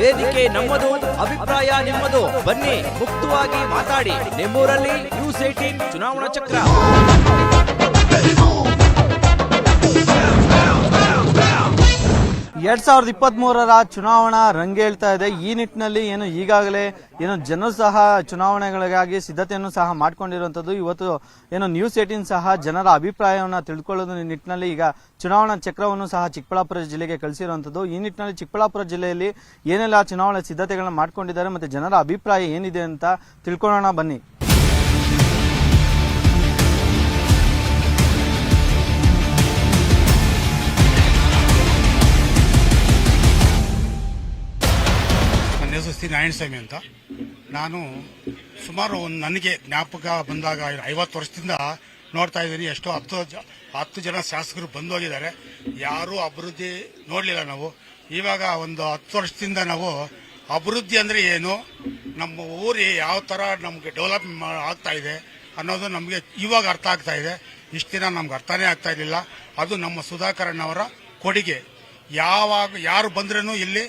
ವೇದಿಕೆ ನಮ್ಮದು, ಅಭಿಪ್ರಾಯ ನಿಮ್ಮದು. ಬನ್ನಿ ಮುಕ್ತವಾಗಿ ಮಾತಾಡಿ. ನಿಮ್ಮೂರಲ್ಲಿ ನ್ಯೂಸ್ 18 ಚುನಾವಣಾ ಚಕ್ರ. 2023ರ ಚುನಾವಣಾ ರಂಗೇಳ್ತಾ ಇದೆ. ಈ ನಿಟ್ಟಿನಲ್ಲಿ ಈಗಾಗಲೇ ಜನರು ಸಹ ಚುನಾವಣೆಗಳಿಗಾಗಿ ಸಿದ್ಧತೆಯನ್ನು ಸಹ ಮಾಡಿಕೊಂಡಿರುವಂತದ್ದು. ಇವತ್ತು ನ್ಯೂಸ್ 18 ಸಹ ಜನರ ಅಭಿಪ್ರಾಯವನ್ನು ತಿಳ್ಕೊಳ್ಳೋದು ನಿಟ್ಟಿನಲ್ಲಿ ಈಗ ಚುನಾವಣಾ ಚಕ್ರವನ್ನು ಸಹ ಚಿಕ್ಕಬಳ್ಳಾಪುರ ಜಿಲ್ಲೆಗೆ ಕಳಿಸಿರುವಂತದ್ದು. ಈ ನಿಟ್ಟಿನಲ್ಲಿ ಚಿಕ್ಕಬಳ್ಳಾಪುರ ಜಿಲ್ಲೆಯಲ್ಲಿ ಏನೆಲ್ಲ ಚುನಾವಣಾ ಸಿದ್ಧತೆಗಳನ್ನ ಮಾಡ್ಕೊಂಡಿದ್ದಾರೆ ಮತ್ತೆ ಜನರ ಅಭಿಪ್ರಾಯ ಏನಿದೆ ಅಂತ ತಿಳ್ಕೊಳ್ಳೋಣ ಬನ್ನಿ. ನಾರಾಯಣಸ್ವಾಮಿ ಅಂತ. ನಾನು ಸುಮಾರು ನನಗೆ ಜ್ಞಾಪಕ ಬಂದಾಗ 50 ವರ್ಷದಿಂದ ನೋಡ್ತಾ ಇದ್ದೀನಿ. ಎಷ್ಟೋ 10 ಜನ ಶಾಸಕರು ಬಂದು ಹೋಗಿದ್ದಾರೆ. ಯಾರೂ ಅಭಿವೃದ್ಧಿ ನೋಡಲಿಲ್ಲ ನಾವು. ಇವಾಗ ಒಂದು 10 ವರ್ಷದಿಂದ ನಾವು ಅಭಿವೃದ್ಧಿ ಅಂದರೆ ಏನು, ನಮ್ಮ ಊರು ಯಾವ ಥರ ನಮಗೆ ಡೆವಲಪ್ ಆಗ್ತಾ ಇದೆ ಅನ್ನೋದು ನಮಗೆ ಇವಾಗ ಅರ್ಥ ಆಗ್ತಾ ಇದೆ. ಇಷ್ಟು ದಿನ ನಮ್ಗೆ ಅರ್ಥನೇ ಆಗ್ತಾ ಇರಲಿಲ್ಲ. ಅದು ನಮ್ಮ ಸುಧಾಕರಣ್ಣವರ ಕೊಡುಗೆ. ಯಾರು ಬಂದ್ರೂ ಇಲ್ಲಿ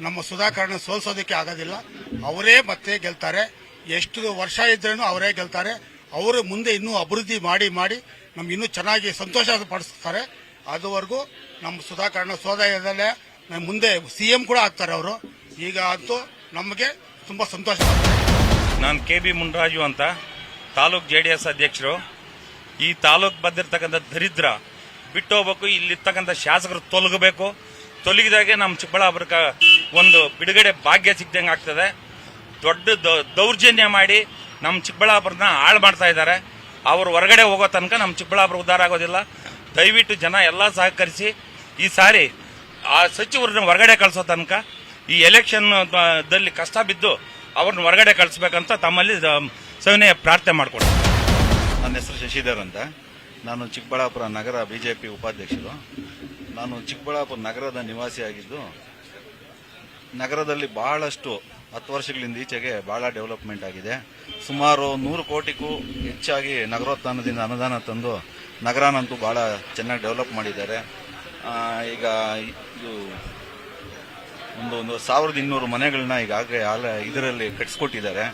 ನಮ್ಮ ಸುಧಾಕರಣ ಸೋಲ್ಸೋದಕ್ಕೆ ಆಗೋದಿಲ್ಲ. ಅವರೇ ಮತ್ತೆ ಗೆಲ್ತಾರೆ. ಎಷ್ಟು ವರ್ಷ ಇದ್ರೂ ಅವರೇ ಗೆಲ್ತಾರೆ. ಅವರು ಮುಂದೆ ಇನ್ನೂ ಅಭಿವೃದ್ಧಿ ಮಾಡಿ ನಮ್ಗೆ ಇನ್ನೂ ಚೆನ್ನಾಗಿ ಸಂತೋಷ ಪಡಿಸ್ತಾರೆ. ಅದುವರೆಗೂ ನಮ್ಮ ಸುಧಾಕರಣ ಸೋದಯದಲ್ಲೇ ಮುಂದೆ CM ಕೂಡ ಆಗ್ತಾರೆ ಅವರು. ಈಗ ಅಂತೂ ನಮಗೆ ತುಂಬಾ ಸಂತೋಷ. ನಾನು KB ಮುನ್ರಾಜು ಅಂತ, ತಾಲೂಕ್ JDS ಅಧ್ಯಕ್ಷರು. ಈ ತಾಲೂಕ್ ಬಂದಿರತಕ್ಕಂಥ ದರಿದ್ರ ಬಿಟ್ಟು ಹೋಗ್ಬೇಕು. ಇಲ್ಲಿರ್ತಕ್ಕಂಥ ಶಾಸಕರು ತೊಲಗಿದಾಗೆ ನಮ್ಮ ಚಿಕ್ಕಬಳ್ಳಾಪುರಕ್ಕೆ ಒಂದು ಬಿಡುಗಡೆ ಭಾಗ್ಯ ಸಿಗ್ದಂಗೆ ಆಗ್ತದೆ. ದೊಡ್ಡ ದೌರ್ಜನ್ಯ ಮಾಡಿ ನಮ್ಮ ಚಿಕ್ಕಬಳ್ಳಾಪುರನ ಹಾಳು ಮಾಡ್ತಾ ಇದ್ದಾರೆ. ಅವರು ಹೊರಗಡೆ ಹೋಗೋ ತನಕ ನಮ್ಮ ಚಿಕ್ಕಬಳ್ಳಾಪುರ ಉದ್ಧಾರ ಆಗೋದಿಲ್ಲ. ದಯವಿಟ್ಟು ಜನ ಎಲ್ಲ ಸಹಕರಿಸಿ ಈ ಸಾರಿ ಆ ಸಚಿವರನ್ನ ಹೊರಗಡೆ ಕಳಿಸೋ ತನಕ ಈ ಎಲೆಕ್ಷನ್ ದಲ್ಲಿ ಕಷ್ಟ ಬಿದ್ದು ಅವ್ರನ್ನ ಹೊರಗಡೆ ಕಳಿಸ್ಬೇಕಂತ ತಮ್ಮಲ್ಲಿ ಸವಿನಯ ಪ್ರಾರ್ಥನೆ ಮಾಡಿಕೊಡ್ತೀನಿ. ನನ್ನ ಹೆಸರು ಶಶಿಧರ್ ಅಂತ. ನಾನು ಚಿಕ್ಕಬಳ್ಳಾಪುರ ನಗರ BJP ಉಪಾಧ್ಯಕ್ಷರು. ನಾನು ಚಿಕ್ಕಬಳ್ಳಾಪುರ ನಗರದ ನಿವಾಸಿಯಾಗಿದ್ದು, ನಗರದಲ್ಲಿ ಬಹಳಷ್ಟು 10 ವರ್ಷಗಳಿಂದ ಈಚೆಗೆ ಬಹಳ ಡೆವಲಪ್ಮೆಂಟ್ ಆಗಿದೆ. ಸುಮಾರು 100 ಕೋಟಿಗೂ ಹೆಚ್ಚಾಗಿ ನಗರೋತ್ಥಾನದಿಂದ ಅನುದಾನ ತಂದು ನಗರನಂತೂ ಬಹಳ ಚೆನ್ನಾಗಿ ಡೆವಲಪ್ ಮಾಡಿದ್ದಾರೆ. ಈಗ ಇದು ಒಂದು 1200 ಮನೆಗಳನ್ನ ಈಗಾಗಲೇ ಇದರಲ್ಲಿ ಕಟ್ಟಿಸ್ಕೊಟ್ಟಿದ್ದಾರೆ.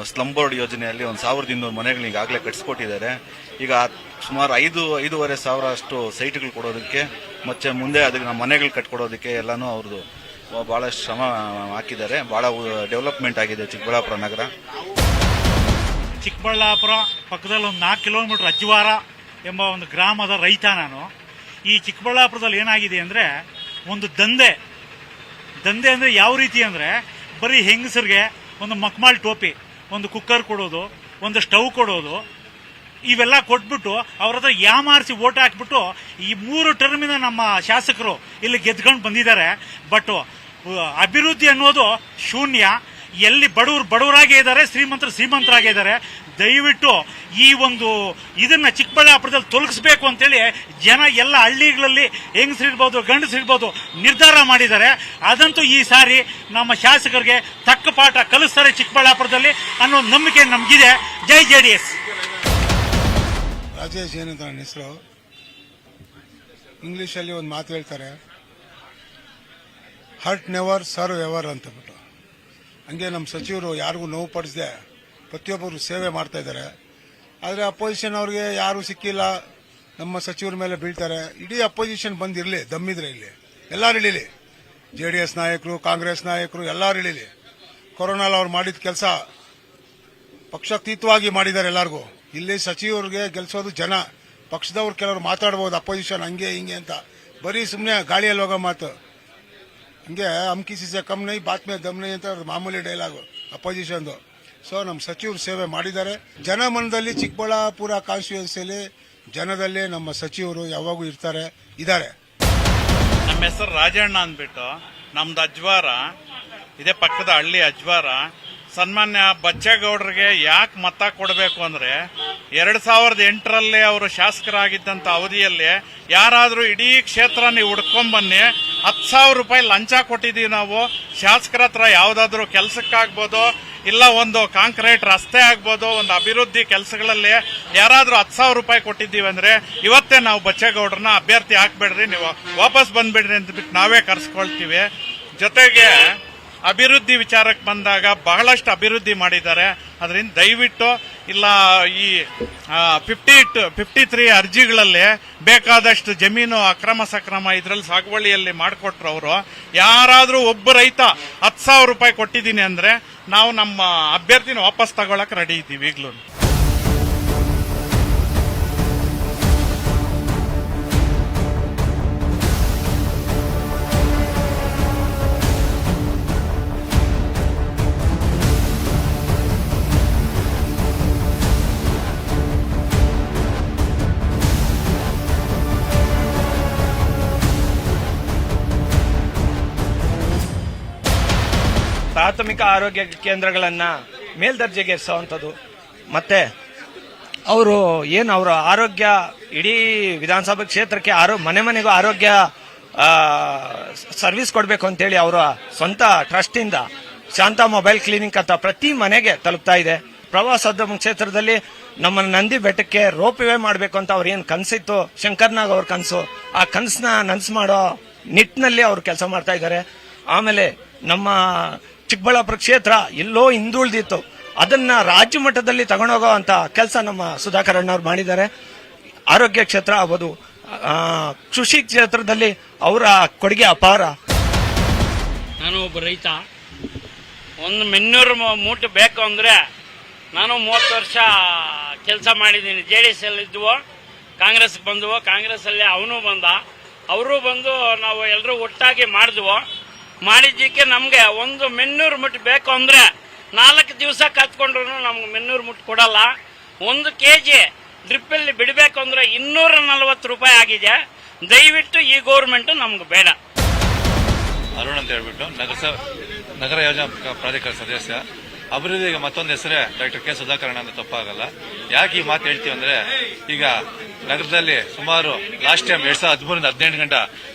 ಸ್ಲಮ್ ಬೋರ್ಡ್ ಯೋಜನೆಯಲ್ಲಿ 1200 ಮನೆಗಳನ್ನ ಈಗಾಗಲೇ ಕಟ್ಟಿಸ್ಕೊಟ್ಟಿದ್ದಾರೆ. ಈಗ ಸುಮಾರು 5-5.5 ಸಾವಿರ ಅಷ್ಟು ಸೈಟ್ಗಳು ಕೊಡೋದಕ್ಕೆ ಮತ್ತೆ ಮುಂದೆ ಅದಕ್ಕೆ ಮನೆಗಳು ಕಟ್ಕೊಡೋದಕ್ಕೆ ಎಲ್ಲಾನು ಅವ್ರದ್ದು ಬಹಳ ಶ್ರಮ ಹಾಕಿದ್ದಾರೆ. ಬಹಳ ಡೆವಲಪ್ಮೆಂಟ್ ಆಗಿದೆ ಚಿಕ್ಕಬಳ್ಳಾಪುರ ನಗರ. ಚಿಕ್ಕಬಳ್ಳಾಪುರ ಪಕ್ಕದಲ್ಲಿ ಒಂದು 4 ಕಿಲೋಮೀಟರ್ ಅಜ್ವಾರ ಎಂಬ ಒಂದು ಗ್ರಾಮದ ರೈತ ನಾನು. ಈ ಚಿಕ್ಕಬಳ್ಳಾಪುರದಲ್ಲಿ ಏನಾಗಿದೆ ಅಂದರೆ ಒಂದು ದಂಧೆ ಅಂದರೆ ಯಾವ ರೀತಿ ಅಂದರೆ ಬರೀ ಹೆಂಗಸರಿಗೆ ಒಂದು ಮಕ್ಮಾಲ್ ಟೋಪಿ, ಒಂದು ಕುಕ್ಕರ್ ಕೊಡೋದು, ಒಂದು ಸ್ಟವ್ ಕೊಡೋದು, ಇವೆಲ್ಲ ಕೊಟ್ಬಿಟ್ಟು ಅವ್ರ ಹತ್ರ ಯಾಮಾರಿಸಿ ಓಟ್ ಹಾಕ್ಬಿಟ್ಟು ಈ 3 ಟರ್ಮಿನ ನಮ್ಮ ಶಾಸಕರು ಇಲ್ಲಿ ಗೆದ್ಕೊಂಡು ಬಂದಿದ್ದಾರೆ. ಬಟ್ ಅಭಿವೃದ್ಧಿ ಅನ್ನೋದು ಶೂನ್ಯ. ಎಲ್ಲಿ ಬಡವರಾಗೇ ಇದ್ದಾರೆ, ಶ್ರೀಮಂತರಾಗೇ ಇದ್ದಾರೆ. ದಯವಿಟ್ಟು ಈ ಒಂದು ಇದನ್ನ ಚಿಕ್ಕಬಳ್ಳಾಪುರದಲ್ಲಿ ತೊಲಗಿಸ್ಬೇಕು ಅಂತೇಳಿ ಜನ ಎಲ್ಲ ಹಳ್ಳಿಗಳಲ್ಲಿ ಹೆಂಗಸರಿರ್ಬೋದು ಗಂಡಸರಿರ್ಬೋದು ನಿರ್ಧಾರ ಮಾಡಿದ್ದಾರೆ. ಅದಂತೂ ಈ ಸಾರಿ ನಮ್ಮ ಶಾಸಕರಿಗೆ ತಕ್ಕ ಪಾಠ ಕಲಿಸ್ತಾರೆ ಚಿಕ್ಕಬಳ್ಳಾಪುರದಲ್ಲಿ ಅನ್ನೋ ನಂಬಿಕೆ ನಮಗಿದೆ. ಜೈ JDS. ರಾಜೇಶ್ ಏನಂತ ನನ್ನ ಹೆಸರು. ಇಂಗ್ಲಿಷಲ್ಲಿ ಒಂದು ಮಾತು ಹೇಳ್ತಾರೆ, ಹರ್ಟ್ ನೆವರ್ ಸರ್ವ್ ಎವರ್ ಅಂತ ಬಿಟ್ಟು. ಹಂಗೆ ನಮ್ಮ ಸಚಿವರು ಯಾರಿಗೂ ನೋವು ಪಡಿಸದೆ ಪ್ರತಿಯೊಬ್ಬರು ಸೇವೆ ಮಾಡ್ತಾ ಇದ್ದಾರೆ. ಆದರೆ ಅಪೋಸಿಷನ್ ಅವ್ರಿಗೆ ಯಾರು ಸಿಕ್ಕಿಲ್ಲ, ನಮ್ಮ ಸಚಿವರ ಮೇಲೆ ಬೀಳ್ತಾರೆ. ಇಡೀ ಅಪೋಸಿಷನ್ ಬಂದಿರಲಿ, ದಮ್ಮಿದ್ರೆ ಇಲ್ಲಿ ಎಲ್ಲರೂ ಇಳಿಲಿ. JDS ನಾಯಕರು, ಕಾಂಗ್ರೆಸ್ ನಾಯಕರು ಎಲ್ಲರೂ ಇಳಿಲಿ. ಕೊರೋನಾಲ್ ಅವ್ರು ಮಾಡಿದ ಕೆಲಸ ಪಕ್ಷಾತೀತವಾಗಿ ಮಾಡಿದ್ದಾರೆ ಎಲ್ಲರಿಗೂ. ಇಲ್ಲಿ ಸಚಿವರಿಗೆ ಗೆಲ್ಸೋದು ಜನ. ಪಕ್ಷದವ್ರು ಕೆಲವರು ಮಾತಾಡಬಹುದು ಅಪೋಸಿಷನ್ ಹಂಗೆ ಹಿಂಗೆ ಅಂತ, ಬರೀ ಸುಮ್ಮನೆ ಗಾಳಿಯಲ್ಲಿ ಹೋಗೋ ಮಾತು. ಹಂಗೆ ಅಮ್ಕಿ ಸಿಸೆ ಕಮ್ ನೈ ಬಾತ್ ಮೇ ದಮ್ ನೈ ಅಂತ ಮಾಮೂಲಿ ಡೈಲಾಗು ಅಪೋಸಿಷನ್ದು. ಸೊ ನಮ್ಮ ಸಚಿವರು ಸೇವೆ ಮಾಡಿದ್ದಾರೆ. ಜನಮನದಲ್ಲಿ ಚಿಕ್ಕಬಳ್ಳಾಪುರ ಕಾನ್ಸ್ಟಿಟ್ಯೂನ್ಸಿಯಲ್ಲಿ ಜನದಲ್ಲಿ ನಮ್ಮ ಸಚಿವರು ಯಾವಾಗೂ ಇದ್ದಾರೆ. ನಮ್ಮ ಹೆಸರು ರಾಜಣ್ಣ ಅಂದ್ಬಿಟ್ಟು, ನಮ್ದು ಅಜ್ವಾರ, ಇದೇ ಪಕ್ಕದ ಹಳ್ಳಿ ಅಜ್ವಾರ. ಸನ್ಮಾನ್ಯ ಬಚ್ಚೇಗೌಡರಿಗೆ ಯಾಕೆ ಮತ ಕೊಡಬೇಕು ಅಂದ್ರೆ 2008ರಲ್ಲಿ ಅವರು ಶಾಸಕರಾಗಿದ್ದಂತ ಅವಧಿಯಲ್ಲಿ ಯಾರಾದ್ರೂ ಇಡೀ ಕ್ಷೇತ್ರ ನೀವು ಹುಡ್ಕೊಂಡ್ಬನ್ನಿ, 10,000 ರೂಪಾಯಿ ಲಂಚ ಕೊಟ್ಟಿದೀವಿ ನಾವು. ಶಾಸಕರ ಹತ್ರ ಯಾವ್ದಾದ್ರು ಕೆಲಸಕ್ಕಾಗ್ಬೋದು, ಇಲ್ಲ ಒಂದು ಕಾಂಕ್ರೀಟ್ ರಸ್ತೆ ಆಗ್ಬೋದು, ಒಂದು ಅಭಿವೃದ್ಧಿ ಕೆಲಸಗಳಲ್ಲಿ ಯಾರಾದ್ರೂ 10,000 ರೂಪಾಯಿ ಕೊಟ್ಟಿದ್ದೀವಿ ಅಂದ್ರೆ ಇವತ್ತೇ ನಾವು ಬಚ್ಚೇಗೌಡರನ್ನ ಅಭ್ಯರ್ಥಿ ಹಾಕ್ಬೇಡ್ರಿ, ನೀವು ವಾಪಸ್ ಬಂದ್ಬಿಡ್ರಿ ಅಂತ ಬಿಟ್ಟು ನಾವೇ ಕರ್ಸ್ಕೊಳ್ತೀವಿ. ಜೊತೆಗೆ ಅಭಿವೃದ್ಧಿ ವಿಚಾರಕ್ಕೆ ಬಂದಾಗ ಬಹಳಷ್ಟು ಅಭಿವೃದ್ಧಿ ಮಾಡಿದ್ದಾರೆ. ಅದರಿಂದ ದಯವಿಟ್ಟು ಇಲ್ಲ ಈ 53 ಅರ್ಜಿಗಳಲ್ಲಿ ಬೇಕಾದಷ್ಟು ಜಮೀನು ಅಕ್ರಮ ಸಕ್ರಮ ಇದರಲ್ಲಿ ಸಾಗುವಳಿಯಲ್ಲಿ ಮಾಡಿಕೊಟ್ರು ಅವರು. ಯಾರಾದ್ರೂ ಒಬ್ಬ ರೈತ 10,000 ರೂಪಾಯಿ ಕೊಟ್ಟಿದ್ದೀನಿ ಅಂದ್ರೆ ನಾವು ನಮ್ಮ ಅಭ್ಯರ್ಥಿನ ವಾಪಸ್ ತಗೊಳಕ್ ರೆಡಿ ಇದ್ದೀವಿ ಈಗಲೂ. ಪ್ರಾಥಮಿಕ ಆರೋಗ್ಯ ಕೇಂದ್ರಗಳನ್ನ ಮೇಲ್ದರ್ಜೆಗೇರಿಸುವಂಥದ್ದು ಮತ್ತೆ ಅವರು ಏನು ಅವರ ಆರೋಗ್ಯ ಇಡೀ ವಿಧಾನಸಭಾ ಕ್ಷೇತ್ರಕ್ಕೆ ಮನೆ ಮನೆಗೂ ಆರೋಗ್ಯ ಸರ್ವಿಸ್ ಕೊಡಬೇಕು ಅಂತೇಳಿ ಅವರ ಸ್ವಂತ ಟ್ರಸ್ಟಿಂದ ಶಾಂತ ಮೊಬೈಲ್ ಕ್ಲಿನಿಕ್ ಅಂತ ಪ್ರತಿ ಮನೆಗೆ ತಲುಪ್ತಾ ಇದೆ. ಪ್ರವಾಸೋದ್ಯಮ ಕ್ಷೇತ್ರದಲ್ಲಿ ನಮ್ಮ ನಂದಿ ಬೆಟ್ಟಕ್ಕೆ ರೋಪ್ ವೇ ಮಾಡಬೇಕು ಅಂತ ಅವ್ರ ಏನು ಕನಸಿತ್ತು, ಶಂಕರ್ನಾಗ್ ಅವ್ರ ಕನಸು, ಆ ಕನಸನ್ನ ನನಸು ಮಾಡೋ ನಿಟ್ಟಿನಲ್ಲಿ ಅವರು ಕೆಲಸ ಮಾಡ್ತಾ ಇದ್ದಾರೆ. ಆಮೇಲೆ ನಮ್ಮ ಚಿಕ್ಕಬಳ್ಳಾಪುರ ಕ್ಷೇತ್ರ ಎಲ್ಲೋ ಹಿಂದುಳಿದಿತ್ತು, ಅದನ್ನ ರಾಜ್ಯ ಮಟ್ಟದಲ್ಲಿ ತಗೊಂಡೋಗೋ ಅಂತ ಕೆಲಸ ನಮ್ಮ ಸುಧಾಕರ್ ಅಣ್ಣವ್ರು ಮಾಡಿದ್ದಾರೆ. ಆರೋಗ್ಯ ಕ್ಷೇತ್ರ ಆಗ್ಬೋದು, ಕೃಷಿ ಕ್ಷೇತ್ರದಲ್ಲಿ ಅವರ ಕೊಡುಗೆ ಅಪಾರ. ನಾನು ಒಬ್ಬ ರೈತ. ಒಂದು 200 ಮೂಟೆ ಬೇಕು ಅಂದ್ರೆ ನಾನು 30 ವರ್ಷ ಕೆಲಸ ಮಾಡಿದ್ದೀನಿ. JDS ಅಲ್ಲಿ ಇದ್ವು, ಕಾಂಗ್ರೆಸ್ ಬಂದವು, ಕಾಂಗ್ರೆಸ್ ಅಲ್ಲಿ ಅವನು ಬಂದ, ಅವರು ಬಂದು ನಾವು ಎಲ್ಲರೂ ಒಟ್ಟಾಗಿ ಮಾಡಿದ್ವು. ಮಾಡಿದ್ದಕ್ಕೆ ನಮ್ಗೆ ಒಂದು 200 ಮೂಟೆ ಬೇಕು ಅಂದ್ರೆ 4 ದಿವಸ ಕತ್ಕೊಂಡ್ರು ನಮ್ಗೆ 200 ಮೂಟೆ ಕೊಡಲ್ಲ. 1 kg ಡ್ರಿಪ್ಪಲ್ಲಿ ಬಿಡಬೇಕು ಅಂದ್ರೆ 240 ರೂಪಾಯಿ ಆಗಿದೆ. ದಯವಿಟ್ಟು ಈ ಗೌರ್ಮೆಂಟ್ ನಮ್ಗೆ ಬೇಡ. ಅರುಣ್ ಅಂತ ಹೇಳ್ಬಿಟ್ಟು ನಗರ ಯೋಜನಾ ಪ್ರಾಧಿಕಾರ ಸದಸ್ಯ. ಅಭಿವೃದ್ಧಿಗೆ ಮತ್ತೊಂದು ಹೆಸರೇ ಡಾಕ್ಟರ್ ಕೆ ಸುಧಾಕರ್ ಅಂತ ತಪ್ಪಾಗಲ್ಲ. ಯಾಕೆ ಈ ಮಾತು ಹೇಳ್ತೀವಿ ಅಂದ್ರೆ, ಈಗ ನಗರದಲ್ಲಿ ಸುಮಾರು ಲಾಸ್ಟ್ ಟೈಮ್ 2013-18 ಗಂಟೆ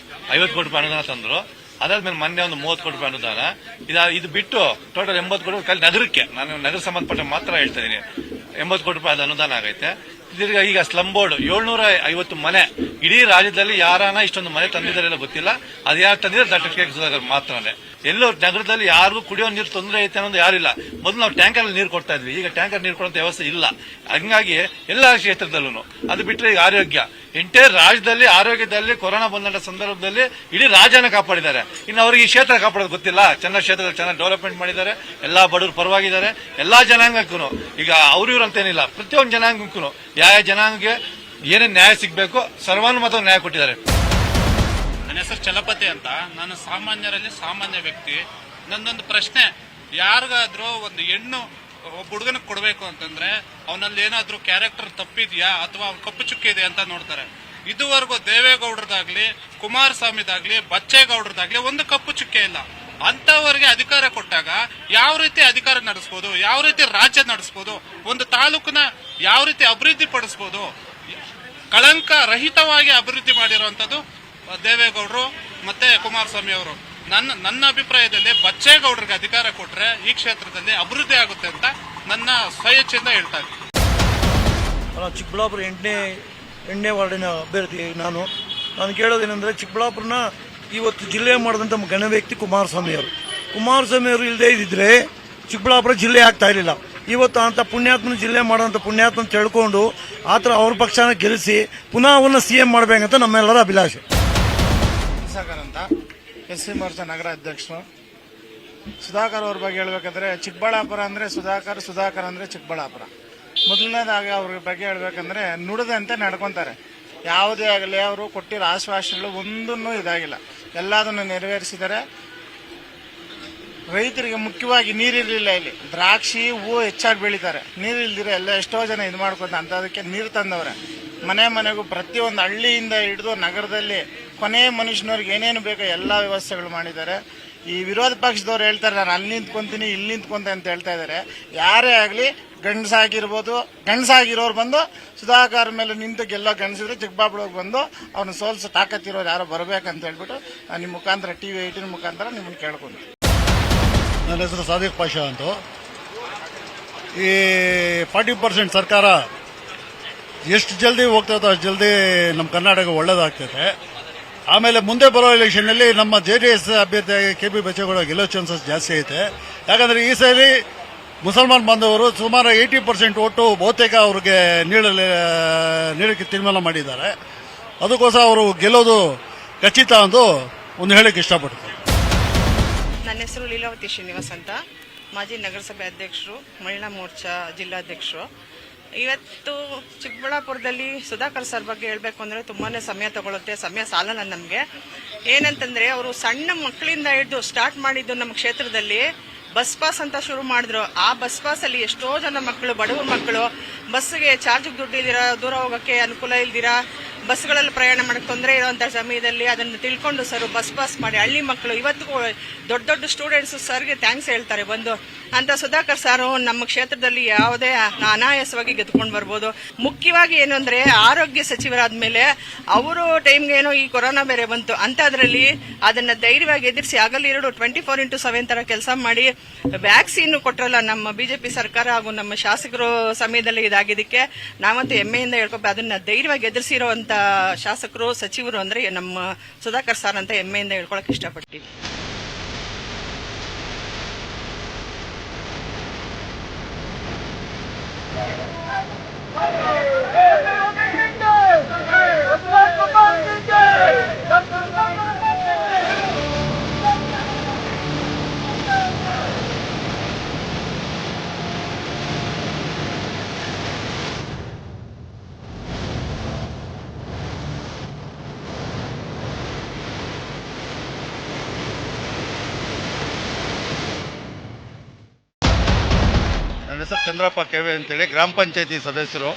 50 ಕೋಟಿ ರೂಪಾಯಿ ಅನುದಾನ ತಂದ್ರು. ಅದಾದ್ಮೇಲೆ ಮೊನ್ನೆ ಒಂದು 30 ಕೋಟಿ ರೂಪಾಯಿ ಅನುದಾನ. ಇದು ಬಿಟ್ಟು ಟೋಟಲ್ 80 ಕೋಟಿ ರೂಪಾಯಿ ನಗರಕ್ಕೆ, ನಾನು ನಗರ ಸಂಬಂಧಪಟ್ಟ ಮಾತ್ರ ಹೇಳ್ತಾ ಇದೀನಿ, 80 ಕೋಟಿ ರೂಪಾಯಿ ಅನುದಾನ ಆಗೈತೆ. ಈಗ ಸ್ಲಮ್ ಬೋರ್ಡ್ 750 ಮನೆ ಇಡೀ ರಾಜ್ಯದಲ್ಲಿ ಯಾರಾನ ಇಷ್ಟೊಂದು ಮನೆ ತಂದಿದ್ದಾರೆಲ್ಲ ಗೊತ್ತಿಲ್ಲ. ಅದು ಯಾರು ತಂದಿದ್ದಾರೆ ಡಾಕ್ಟರ್ ಕೆ ಸುಧಾಕರ್ ಮಾತ್ರನೇ. ಎಲ್ಲೋ ನಗರದಲ್ಲಿ ಯಾರಿಗೂ ಕುಡಿಯೋ ನೀರು ತೊಂದರೆ ಐತೆ ಅನ್ನೋದು ಯಾರಿಲ್ಲ. ಮೊದಲು ನಾವು ಟ್ಯಾಂಕರ್ ನೀರು ಕೊಡ್ತಾ ಇದ್ವಿ, ಈಗ ಟ್ಯಾಂಕರ್ ನೀರು ಕೊಡುವಂತ ವ್ಯವಸ್ಥೆ ಇಲ್ಲ. ಹಂಗಾಗಿ ಎಲ್ಲಾ ಕ್ಷೇತ್ರದಲ್ಲೂ ಅದು ಬಿಟ್ಟರೆ ಈಗ ಆರೋಗ್ಯ, ಎಂಟೈರ್ ರಾಜ್ಯದಲ್ಲಿ ಆರೋಗ್ಯದಲ್ಲಿ ಕೊರೋನಾ ಬಂದ ಸಂದರ್ಭದಲ್ಲಿ ಇಡೀ ರಾಜ್ಯನ ಕಾಪಾಡಿದ್ದಾರೆ. ಇನ್ನು ಅವರಿಗೆ ಈ ಕ್ಷೇತ್ರ ಕಾಪಾಡೋದು ಗೊತ್ತಿಲ್ಲ. ಚೆನ್ನಾಗಿ ಕ್ಷೇತ್ರದಲ್ಲಿ ಚೆನ್ನಾಗಿ ಡೆವಲಪ್ಮೆಂಟ್ ಮಾಡಿದ್ದಾರೆ, ಎಲ್ಲಾ ಬಡವರು ಪರವಾಗಿದ್ದಾರೆ. ಎಲ್ಲಾ ಜನಾಂಗಕ್ಕೂ ಈಗ ಇವ್ರು ಅಂತೇನಿಲ್ಲ, ಪ್ರತಿಯೊಂದು ಜನಾಂಗಕ್ಕೂ ಯಾವ ಜನಾಂಗಕ್ಕೆ ಏನೇನು ನ್ಯಾಯ ಸಿಗಬೇಕು ಸರ್ವಾನುಮತ ನ್ಯಾಯ ಕೊಟ್ಟಿದ್ದಾರೆ. ನನ್ನ ಹೆಸರು ಚಲಪತಿ ಅಂತ. ನಾನು ಸಾಮಾನ್ಯರಲ್ಲಿ ಸಾಮಾನ್ಯ ವ್ಯಕ್ತಿ. ನನ್ನೊಂದು ಪ್ರಶ್ನೆ, ಯಾರಿಗಾದ್ರೂ ಒಂದು ಹೆಣ್ಣು ಒಬ್ಬ ಹುಡುಗನಿಗೆ ಕೊಡಬೇಕು ಅಂತಂದ್ರೆ ಅವನಲ್ಲಿ ಏನಾದ್ರೂ ಕ್ಯಾರೆಕ್ಟರ್ ತಪ್ಪಿದ್ಯಾ ಅಥವಾ ಕಪ್ಪು ಚುಕ್ಕೆ ಇದೆ ಅಂತ ನೋಡ್ತಾರೆ. ಇದುವರೆಗೂ ದೇವೇಗೌಡರದಾಗ್ಲಿ, ಕುಮಾರಸ್ವಾಮಿದಾಗ್ಲಿ, ಬಚ್ಚೇಗೌಡರದಾಗ್ಲಿ ಒಂದು ಕಪ್ಪು ಚುಕ್ಕೆ ಇಲ್ಲ. ಅಂತವರಿಗೆ ಅಧಿಕಾರ ಕೊಟ್ಟಾಗ ಯಾವ ರೀತಿ ಅಧಿಕಾರ ನಡೆಸಬಹುದು, ಯಾವ ರೀತಿ ರಾಜ್ಯ ನಡೆಸಬಹುದು, ಒಂದು ತಾಲೂಕನ್ನ ಯಾವ ರೀತಿ ಅಭಿವೃದ್ಧಿ ಪಡಿಸಬಹುದು, ಕಳಂಕ ರಹಿತವಾಗಿ ಅಭಿವೃದ್ಧಿ ಮಾಡಿರುವಂತದ್ದು ದೇವೇಗೌಡರು ಮತ್ತೆ ಕುಮಾರಸ್ವಾಮಿ ಅವರು. ನನ್ನ ಅಭಿಪ್ರಾಯದಲ್ಲಿ ಬಚ್ಚೇಗೌಡರಿಗೆ ಅಧಿಕಾರ ಕೊಟ್ರೆ ಈ ಕ್ಷೇತ್ರದಲ್ಲಿ ಅಭಿವೃದ್ಧಿ ಆಗುತ್ತೆ ಅಂತ ನನ್ನ ಸ್ವಇಚ್ಛೆಯಿಂದ ಹೇಳ್ತಾ ಇದ್ದೀನಿ. ಚಿಕ್ಕಬಳ್ಳಾಪುರ 8ನೇ ವಾರ್ಡಿನ ಅಭ್ಯರ್ಥಿ ನಾನು ಕೇಳೋದೇನೆಂದ್ರೆ, ಚಿಕ್ಕಬಳ್ಳಾಪುರನ ಇವತ್ತು ಜಿಲ್ಲೆ ಮಾಡಿದಂಥ ಗಣ್ಯ ವ್ಯಕ್ತಿ ಕುಮಾರಸ್ವಾಮಿ ಅವರು ಇಲ್ಲದೆ ಇದ್ದಿದ್ರೆ ಚಿಕ್ಕಬಳ್ಳಾಪುರ ಜಿಲ್ಲೆ ಆಗ್ತಾ ಇರಲಿಲ್ಲ. ಇವತ್ತು ಅಂತ ಪುಣ್ಯಾತ್ಮನ ಜಿಲ್ಲೆ ಮಾಡೋಂಥ ಪುಣ್ಯಾತ್ಮನ ತಿಳ್ಕೊಂಡು ಆತರ ಅವ್ರ ಪಕ್ಷನ ಗೆಲ್ಲಿಸಿ ಪುನಃ ಅವನ್ನ CM ಮಾಡಬೇಕಂತ ನಮ್ಮೆಲ್ಲರ ಅಭಿಲಾಷೆ. ಸುಧಾಕರ್ ಅಂತ, SC ಮೋರ್ಚಾ ನಗರ ಅಧ್ಯಕ್ಷರು. ಸುಧಾಕರ್ ಅವ್ರ ಬಗ್ಗೆ ಹೇಳ್ಬೇಕಂದ್ರೆ, ಚಿಕ್ಕಬಳ್ಳಾಪುರ ಅಂದ್ರೆ ಸುಧಾಕರ್ ಅಂದ್ರೆ ಚಿಕ್ಕಬಳ್ಳಾಪುರ. ಮೊದಲನೇದಾಗಿ ಅವ್ರ ಬಗ್ಗೆ ಹೇಳ್ಬೇಕಂದ್ರೆ, ನುಡಿದಂತೆ ನಡ್ಕೊಂತಾರೆ. ಯಾವುದೇ ಆಗಲಿ ಅವರು ಕೊಟ್ಟಿರೋ ಆಶ್ವಾಸನೆಗಳು ಒಂದನ್ನು ಇದಾಗಿಲ್ಲ, ಎಲ್ಲದನ್ನು ನೆರವೇರಿಸಿದ್ದಾರೆ. ರೈತರಿಗೆ ಮುಖ್ಯವಾಗಿ ನೀರಿರಲಿಲ್ಲ. ಇಲ್ಲಿ ದ್ರಾಕ್ಷಿ ಹೂವು ಹೆಚ್ಚಾಗಿ ಬೆಳೀತಾರೆ, ನೀರಿಲ್ದಿರ ಎಲ್ಲ ಎಷ್ಟೋ ಜನ ಇದು ಮಾಡ್ಕೊಂತ ಅಂತದಕ್ಕೆ ನೀರು ತಂದವ್ರೆ. ಮನೆಗೂ ಪ್ರತಿಯೊಂದು ಹಳ್ಳಿಯಿಂದ ಹಿಡಿದು ನಗರದಲ್ಲಿ ಕೊನೆ ಮನುಷ್ಯನವ್ರಿಗೆ ಏನೇನು ಬೇಕೋ ಎಲ್ಲ ವ್ಯವಸ್ಥೆಗಳು ಮಾಡಿದ್ದಾರೆ. ಈ ವಿರೋಧ ಪಕ್ಷದವ್ರು ಹೇಳ್ತಾರೆ ನಾನು ಅಲ್ಲಿ ನಿಂತ್ಕೊಂತೀನಿ ಇಲ್ಲಿ ನಿಂತ್ಕೊಂತ ಅಂತ ಹೇಳ್ತಾ ಇದ್ದಾರೆ. ಯಾರೇ ಆಗಲಿ ಗಂಡಸಾಗಿರೋರು ಬಂದು ಸುಧಾಕರ್ ಮೇಲೆ ನಿಂತು ಗೆಲ್ಲೋ ಗಂಡಸಿದ್ರೆ ಚಿಕ್ಕಬಳ್ಳಾಪುರಕ್ಕೆ ಬಂದು ಅವ್ರನ್ನ ಸೋಲ್ಸೋ ತಾಕತ್ತಿರೋರು ಯಾರೋ ಬರ್ಬೇಕಂತ ಹೇಳ್ಬಿಟ್ಟು ನಾನು ನಿಮ್ಮ ಮುಖಾಂತರ TV 18 ಮುಖಾಂತರ ನಿಮ್ಮನ್ನು ಕೇಳ್ಕೊಂತೀನಿ. ನನ್ನ ಹೆಸರು ಸಾದಿಕ್ ಪಾಷಾ ಅಂತ. ಈ 40% ಸರ್ಕಾರ ಎಷ್ಟು ಜಲ್ದಿ ಹೋಗ್ತದೋ ಅಷ್ಟು ಜಲ್ದಿ ನಮ್ಮ ಕರ್ನಾಟಕ ಒಳ್ಳೇದಾಗ್ತೈತೆ. ಆಮೇಲೆ ಮುಂದೆ ಬರೋ ಎಲೆಕ್ಷನ್ ನಲ್ಲಿ ನಮ್ಮ JDS ಅಭ್ಯರ್ಥಿ KB ಬಚ್ಚೇಗೌಡ ಗೆಲ್ಲೋ ಚಾನ್ಸಸ್ ಜಾಸ್ತಿ ಐತೆ. ಯಾಕಂದ್ರೆ ಈ ಸಾರಿ ಮುಸಲ್ಮಾನ್ ಬಾಂಧವರು ಸುಮಾರು 80% ಓಟು ಬಹುತೇಕ ಅವ್ರಿಗೆ ನೀಡಕ್ಕೆ ತೀರ್ಮಾನ ಮಾಡಿದ್ದಾರೆ. ಅದಕ್ಕೋಸ್ಕರ ಅವರು ಗೆಲ್ಲೋದು ಖಚಿತ ಎಂದು ಒಂದು ಹೇಳಕ್ಕೆ ಇಷ್ಟಪಡ್ತಾರೆ. ನನ್ನ ಹೆಸರು ಲೀಲಾವತಿ ಶ್ರೀನಿವಾಸ್ ಅಂತ, ಮಾಜಿ ನಗರಸಭೆ ಅಧ್ಯಕ್ಷರು, ಮಹಿಳಾ ಮೋರ್ಚಾ ಜಿಲ್ಲಾಧ್ಯಕ್ಷರು. ಇವತ್ತು ಚಿಕ್ಕಬಳ್ಳಾಪುರದಲ್ಲಿ ಸುಧಾಕರ್ ಸರ್ ಬಗ್ಗೆ ಹೇಳಬೇಕು ಅಂದರೆ ತುಂಬಾ ಸಮಯ ತಗೊಳುತ್ತೆ, ಸಮಯ ಸಾಲಲ್ಲ ನಮಗೆ. ಏನಂತಂದರೆ ಅವರು ಸಣ್ಣ ಮಕ್ಕಳಿಂದ ಹಿಡಿದು ಸ್ಟಾರ್ಟ್ ಮಾಡಿದ್ದು ನಮ್ಮ ಕ್ಷೇತ್ರದಲ್ಲಿ ಬಸ್ ಪಾಸ್ ಅಂತ ಶುರು ಮಾಡಿದ್ರು. ಆ ಬಸ್ ಪಾಸಲ್ಲಿ ಎಷ್ಟೋ ಜನ ಮಕ್ಕಳು, ಬಡವ್ರ ಮಕ್ಕಳು, ಬಸ್ಗೆ ಚಾರ್ಜಿಗೆ ದುಡ್ಡಿದ್ದೀರಾ, ದೂರ ಹೋಗೋಕ್ಕೆ ಅನುಕೂಲ ಇಲ್ದಿರಾ, ಬಸ್ಗಳಲ್ಲಿ ಪ್ರಯಾಣ ಮಾಡಕ್ಕೆ ತೊಂದರೆ ಇರೋಂಥ ಸಮಯದಲ್ಲಿ ಅದನ್ನು ತಿಳ್ಕೊಂಡು ಸರ್ ಬಸ್ ಪಾಸ್ ಮಾಡಿ ಹಳ್ಳಿ ಮಕ್ಕಳು ಇವತ್ತಿಗೂ ದೊಡ್ಡ ದೊಡ್ಡ ಸ್ಟೂಡೆಂಟ್ಸ್ ಸರ್ಗೆ ಥ್ಯಾಂಕ್ಸ್ ಹೇಳ್ತಾರೆ ಬಂದು. ಅಂತ ಸುಧಾಕರ್ ಸಾರು ನಮ್ಮ ಕ್ಷೇತ್ರದಲ್ಲಿ ಯಾವುದೇ ಅನಾಯಾಸವಾಗಿ ಗೆದ್ಕೊಂಡು ಬರ್ಬೋದು. ಮುಖ್ಯವಾಗಿ ಏನು ಅಂದರೆ ಆರೋಗ್ಯ ಸಚಿವರಾದ ಮೇಲೆ ಅವರು ಟೈಮ್ಗೆ ಏನೋ ಈ ಕೊರೋನಾ ಬೇರೆ ಬಂತು, ಅಂಥದ್ರಲ್ಲಿ ಅದನ್ನು ಧೈರ್ಯವಾಗಿ ಎದುರಿಸಿ ಹಗಲಿರುಳು 24x7 ಥರ ಕೆಲಸ ಮಾಡಿ ವ್ಯಾಕ್ಸಿನ್ ಕೊಟ್ಟರಲ್ಲ ನಮ್ಮ BJP ಸರ್ಕಾರ ಹಾಗೂ ನಮ್ಮ ಶಾಸಕರು ಸಮಯದಲ್ಲಿ ಇದಾಗಿದ್ದಕ್ಕೆ ನಾವಂತೂ ಹೆಮ್ಮೆಯಿಂದ ಹೇಳ್ಕೊಬೇಕು. ಅದನ್ನ ಧೈರ್ಯವಾಗಿ ಎದುರಿಸಿರುವಂತ ಶಾಸಕರು, ಸಚಿವರು ಅಂದ್ರೆ ನಮ್ಮ ಸುಧಾಕರ್ ಸರ್ ಅಂತ ಹೆಮ್ಮೆಯಿಂದ ಹೇಳ್ಕೊಳಕ್ ಇಷ್ಟಪಡ್ತೀವಿ. ನನ್ನ ಹೆಸರು ಚಂದ್ರಪ್ಪ KV ಅಂತೇಳಿ, ಗ್ರಾಮ ಪಂಚಾಯತಿ ಸದಸ್ಯರು,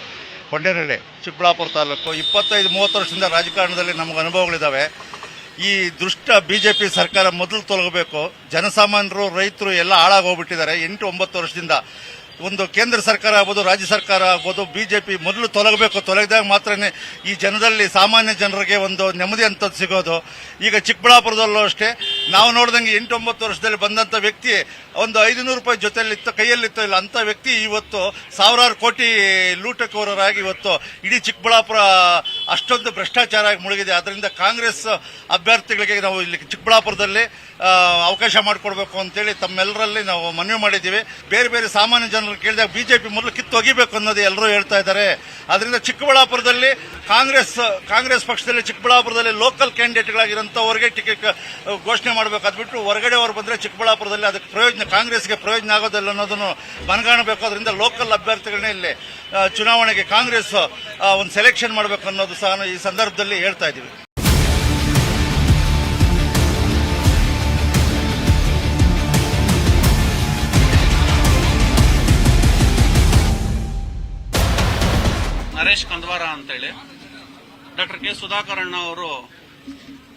ಕೊಂಡೇನಹಳ್ಳಿ, ಚಿಕ್ಕಬಳ್ಳಾಪುರ ತಾಲೂಕು. 25-30 ವರ್ಷದಿಂದ ರಾಜಕಾರಣದಲ್ಲಿ ನಮಗೆ ಅನುಭವಗಳಿದ್ದಾವೆ. ಈ ದುಷ್ಟ BJP ಸರ್ಕಾರ ಮೊದಲು ತೊಲಗಬೇಕು. ಜನಸಾಮಾನ್ಯರು, ರೈತರು ಎಲ್ಲ ಹಾಳಾಗೋಗ್ಬಿಟ್ಟಿದ್ದಾರೆ 8-9 ವರ್ಷದಿಂದ. ಒಂದು ಕೇಂದ್ರ ಸರ್ಕಾರ ಆಗ್ಬೋದು, ರಾಜ್ಯ ಸರ್ಕಾರ ಆಗ್ಬೋದು, BJP ಮೊದಲು ತೊಲಗಬೇಕು. ತೊಲಗಿದಾಗ ಮಾತ್ರನೇ ಈ ಜನದಲ್ಲಿ, ಸಾಮಾನ್ಯ ಜನರಿಗೆ ಒಂದು ನೆಮ್ಮದಿ ಅಂತದ್ದು ಸಿಗೋದು. ಈಗ ಚಿಕ್ಕಬಳ್ಳಾಪುರದಲ್ಲೂ ಅಷ್ಟೇ ನಾವು ನೋಡಿದಂಗೆ 8-9 ವರ್ಷದಲ್ಲಿ ಬಂದಂಥ ವ್ಯಕ್ತಿ ಒಂದು 500 ರೂಪಾಯಿ ಜೊತೆಲಿತ್ತು, ಕೈಯಲ್ಲಿತ್ತು ಇಲ್ಲ ಅಂತ ವ್ಯಕ್ತಿ ಇವತ್ತು ಸಾವಿರಾರು ಕೋಟಿ ಲೂಟಕೋರರಾಗಿ ಇವತ್ತು ಇಡೀ ಚಿಕ್ಕಬಳ್ಳಾಪುರ ಅಷ್ಟೊಂದು ಭ್ರಷ್ಟಾಚಾರ ಆಗಿ ಮುಳುಗಿದೆ. ಅದರಿಂದ ಕಾಂಗ್ರೆಸ್ ಅಭ್ಯರ್ಥಿಗಳಿಗೆ ನಾವು ಇಲ್ಲಿ ಚಿಕ್ಕಬಳ್ಳಾಪುರದಲ್ಲಿ ಅವಕಾಶ ಮಾಡಿಕೊಡ್ಬೇಕು ಅಂತೇಳಿ ತಮ್ಮೆಲ್ಲರಲ್ಲಿ ನಾವು ಮನವಿ ಮಾಡಿದ್ದೀವಿ. ಬೇರೆ ಬೇರೆ ಸಾಮಾನ್ಯ ಜನರು ಕೇಳಿದಾಗ BJP ಮೊದಲು ಕಿತ್ತೊಗಿಬೇಕು ಅನ್ನೋದು ಎಲ್ಲರೂ ಹೇಳ್ತಾ ಇದ್ದಾರೆ. ಅದರಿಂದ ಚಿಕ್ಕಬಳ್ಳಾಪುರದಲ್ಲಿ ಕಾಂಗ್ರೆಸ್ ಪಕ್ಷದಲ್ಲಿ ಚಿಕ್ಕಬಳ್ಳಾಪುರದಲ್ಲಿ ಲೋಕಲ್ ಕ್ಯಾಂಡಿಡೇಟ್ಗಳಾಗಿರೋಂಥವ್ರಿಗೆ ಟಿಕೆಟ್ ಘೋಷಣೆ ಮಾಡಬೇಕು. ಅದು ಬಿಟ್ಟು ಹೊರಗಡೆಯವರು ಬಂದರೆ ಚಿಕ್ಕಬಳ್ಳಾಪುರದಲ್ಲಿ ಅದಕ್ಕೆ ಪ್ರಯೋಜನ, ಕಾಂಗ್ರೆಸ್ಗೆ ಪ್ರಯೋಜನ ಆಗೋದಿಲ್ಲ ಅನ್ನೋದನ್ನು ಮನಗಾಣಬೇಕು. ಅದರಿಂದ ಲೋಕಲ್ ಅಭ್ಯರ್ಥಿಗಳನ್ನೇ ಇಲ್ಲಿ ಚುನಾವಣೆಗೆ ಕಾಂಗ್ರೆಸ್ ಒಂದು ಸೆಲೆಕ್ಷನ್ ಮಾಡಬೇಕು ಅನ್ನೋದು ಸಹ ಈ ಸಂದರ್ಭದಲ್ಲಿ ಹೇಳ್ತಾ ಇದ್ದೀವಿ. ನರೇಶ್ ಕಂದವಾರ ಅಂತೇಳಿ. ಡಾಕ್ಟರ್ ಕೆ ಸುಧಾಕರ್ ಅಣ್ಣ ಅವರು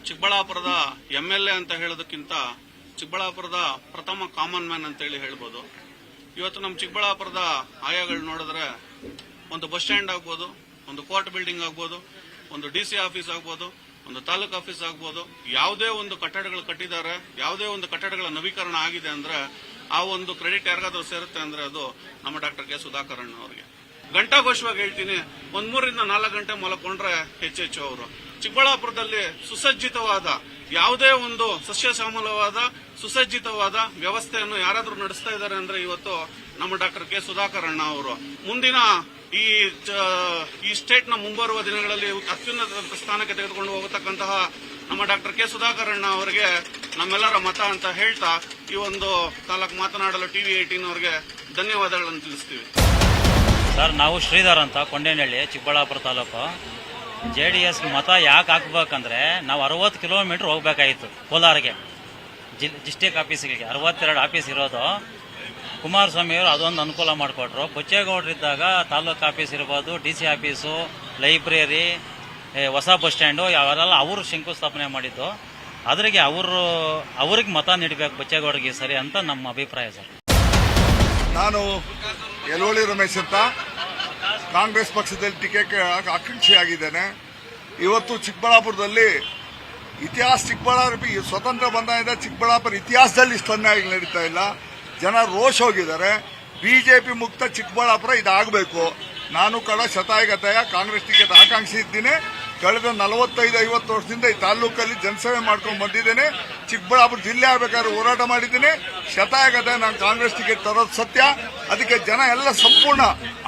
ಚಿಕ್ಕಬಳ್ಳಾಪುರದ MLA ಅಂತ ಹೇಳೋದಕ್ಕಿಂತ ಚಿಕ್ಕಬಳ್ಳಾಪುರದ ಪ್ರಥಮ ಕಾಮನ್ ಮ್ಯಾನ್ ಅಂತೇಳಿ ಹೇಳ್ಬೋದು. ಇವತ್ತು ನಮ್ಮ ಚಿಕ್ಕಬಳ್ಳಾಪುರದ ಆಯಾಗಳು ನೋಡಿದ್ರೆ ಒಂದು ಬಸ್ ಸ್ಟ್ಯಾಂಡ್ ಆಗ್ಬೋದು, ಒಂದು ಕೋರ್ಟ್ ಬಿಲ್ಡಿಂಗ್ ಆಗ್ಬೋದು, ಒಂದು DC ಆಫೀಸ್ ಆಗ್ಬೋದು, ಒಂದು ತಾಲೂಕು ಆಫೀಸ್ ಆಗ್ಬೋದು, ಯಾವುದೇ ಒಂದು ಕಟ್ಟಡಗಳು ಕಟ್ಟಿದ್ದಾರೆ, ಯಾವುದೇ ಒಂದು ಕಟ್ಟಡಗಳ ನವೀಕರಣ ಆಗಿದೆ ಅಂದ್ರೆ ಆ ಒಂದು ಕ್ರೆಡಿಟ್ ಯಾರಿಗಾದ್ರೂ ಸೇರುತ್ತೆ ಅಂದ್ರೆ ಅದು ನಮ್ಮ ಡಾಕ್ಟರ್ ಕೆ ಸುಧಾಕರ್ ಅಣ್ಣ ಅವರಿಗೆ. ಘಂಟಾಘೋಷವಾಗಿ ಹೇಳ್ತೀನಿ, 3 ರಿಂದ 4 ಗಂಟೆ ಮಲಕೊಂಡ್ರೆ ಹೆಚ್ಚೆಚ್ಚು ಅವರು. ಚಿಕ್ಕಬಳ್ಳಾಪುರದಲ್ಲಿ ಸುಸಜ್ಜಿತವಾದ, ಯಾವುದೇ ಒಂದು ಸಸ್ಯಶ್ಯಾಮಲವಾದ ಸುಸಜ್ಜಿತವಾದ ವ್ಯವಸ್ಥೆಯನ್ನು ಯಾರಾದ್ರೂ ನಡೆಸ್ತಾ ಇದ್ದಾರೆ ಅಂದ್ರೆ ಇವತ್ತು ನಮ್ಮ ಡಾಕ್ಟರ್ ಕೆ ಸುಧಾಕರ್ ಅಣ್ಣ ಅವರು. ಮುಂದಿನ ಈ ಸ್ಟೇಟ್ನ ಮುಂಬರುವ ದಿನಗಳಲ್ಲಿ ಅತ್ಯುನ್ನತ ಸ್ಥಾನಕ್ಕೆ ತೆಗೆದುಕೊಂಡು ಹೋಗತಕ್ಕಂತಹ ನಮ್ಮ ಡಾಕ್ಟರ್ ಕೆ ಸುಧಾಕರ್ ಅಣ್ಣ ಅವರಿಗೆ ನಮ್ಮೆಲ್ಲರ ಮತ ಅಂತ ಹೇಳ್ತಾ ಈ ಒಂದು ತಾಲೂಕು ಮಾತನಾಡಲು TV18 ಅವರಿಗೆ ಧನ್ಯವಾದಗಳನ್ನು ತಿಳಿಸ್ತೀವಿ. ಸರ್, ನಾವು ಶ್ರೀಧರ್ ಅಂತ, ಕೊಂಡೇನಹಳ್ಳಿ, ಚಿಕ್ಕಬಳ್ಳಾಪುರ ತಾಲೂಕು. JDSಗೆ ಮತ ಯಾಕೆ ಹಾಕ್ಬೇಕಂದ್ರೆ ನಾವು 60 ಕಿಲೋಮೀಟರ್ ಹೋಗ್ಬೇಕಾಗಿತ್ತು ಕೋಲಾರಿಗೆ, ಡಿಸ್ಟಿಕ್ ಆಫೀಸಿಗೆ. 62 ಆಫೀಸ್ ಇರೋದು. ಕುಮಾರಸ್ವಾಮಿ ಅವರು ಅದೊಂದು ಅನುಕೂಲ ಮಾಡಿಕೊಟ್ರು. ಬಚ್ಚೇಗೌಡರಿದ್ದಾಗ ತಾಲೂಕು ಆಫೀಸ್ ಇರ್ಬೋದು, DC ಆಫೀಸು, ಲೈಬ್ರರಿ, ಹೊಸ ಬಸ್ ಸ್ಟ್ಯಾಂಡು ಯಾವೆಲ್ಲ ಅವರು ಶಂಕುಸ್ಥಾಪನೆ ಮಾಡಿದ್ದು. ಅದ್ರಿಗೆ ಅವ್ರಿಗೆ ಮತ ನೀಡಬೇಕು ಬಚ್ಚೇಗೌಡರಿಗೆ ಸರಿ ಅಂತ ನಮ್ಮ ಅಭಿಪ್ರಾಯ ಸರ್. ನಾನು ಯಲೋಳಿ ರಮೇಶ್ ಅಂತ, ಕಾಂಗ್ರೆಸ್ ಪಕ್ಷದಲ್ಲಿ ಟಿಕೆಟ್ ಆಕಾಂಕ್ಷಿಯಾಗಿದ್ದೇನೆ. ಇವತ್ತು ಚಿಕ್ಕಬಳ್ಳಾಪುರದಲ್ಲಿ ಚಿಕ್ಕಬಳ್ಳಾಪುರ ಸ್ವತಂತ್ರ ಬಂದಾಗಿಂದ ಚಿಕ್ಕಬಳ್ಳಾಪುರ ಇತಿಹಾಸದಲ್ಲಿ ಇಷ್ಟು ಅನ್ಯಾಯಗಳು ನಡೀತಾ ಇಲ್ಲ. ಜನ ರೋಷ ಹೋಗಿದ್ದಾರೆ. BJP ಮುಕ್ತ ಚಿಕ್ಕಬಳ್ಳಾಪುರ ಇದಾಗಬೇಕು. ನಾನು ಕೂಡ ಶತಾಯಗತಾಯ ಕಾಂಗ್ರೆಸ್ ಟಿಕೆಟ್ ಆಕಾಂಕ್ಷಿ ಇದ್ದೀನಿ. ಕಳೆದ 45-50 ವರ್ಷದಿಂದ ಈ ತಾಲೂಕಲ್ಲಿ ಜನಸೇವೆ ಮಾಡ್ಕೊಂಡು ಬಂದಿದ್ದೇನೆ. ಚಿಕ್ಕಬಳ್ಳಾಪುರ ಜಿಲ್ಲೆ ಆಗಬೇಕಾದ್ರೆ ಹೋರಾಟ ಮಾಡಿದ್ದೇನೆ. ಶತಾಯಗತೆ ನಾನು ಕಾಂಗ್ರೆಸ್ ಟಿಕೆಟ್ ತರೋದು ಸತ್ಯ. ಅದಕ್ಕೆ ಜನ ಎಲ್ಲ ಸಂಪೂರ್ಣ